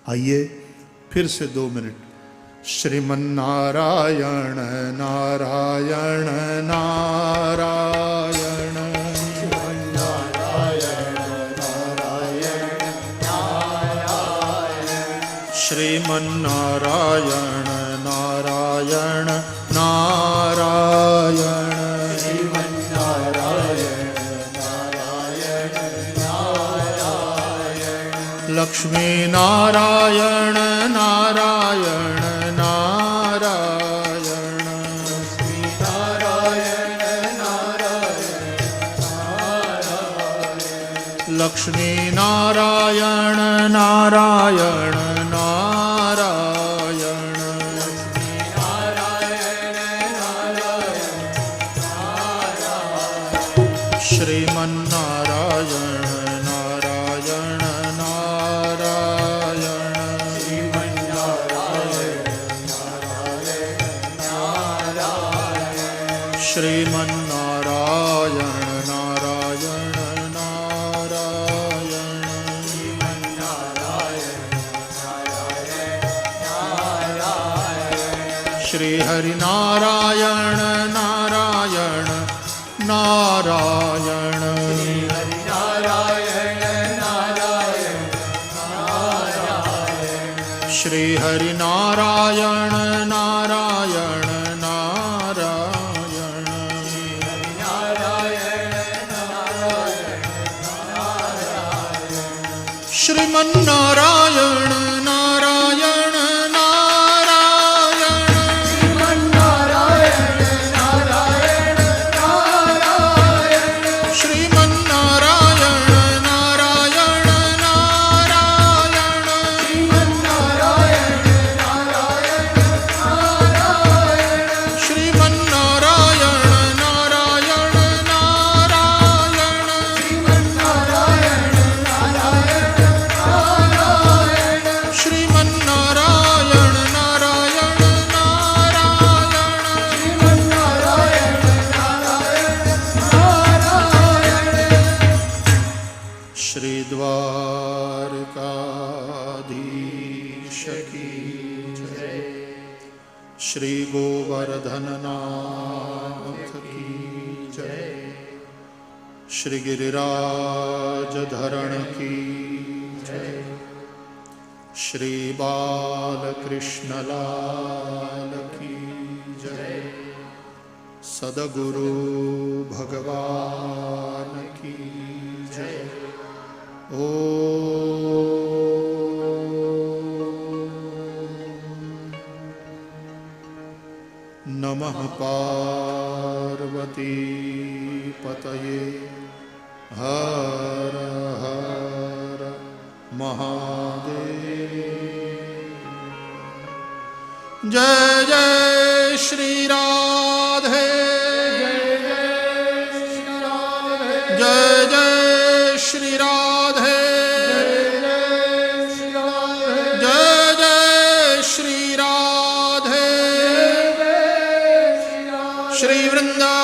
आइए फिर से 2 मिनट। श्रीमन्नारायण नारायण नारायण, श्रीमन्नारायण नारायण नारायण, लक्ष्मी नारायण नारायण नारायण, लक्ष्मी नारायण नारायण नारायण, श्रीमन्नारायण नारायण नारायण, श्रीमन्नारायण नारायण नारायण, श्री हरि नारायण नारायण नारायण, श्री हरि नारायण नारायण नारायण, श्रीमन्नारायण नारायण नारायण, श्रीमन्नारायण नारायण नारायण, श्रीमन्नारायण नारायण नारायण, श्रीमन्नारायण नारायण नारायण, श्री द्वारकाधीश की जय, श्री गोवर्धननाथ की जय, श्री गिरिराज धरण की जय, श्री बालकृष्ण लाल की जय, सद्गुरु भगवान की जय। नमः पार्वती पतये, हर हर महादेव। जय जय श्री राधे, जय जय श्री राधे, जय जय श्री राधे, श्री वृंदा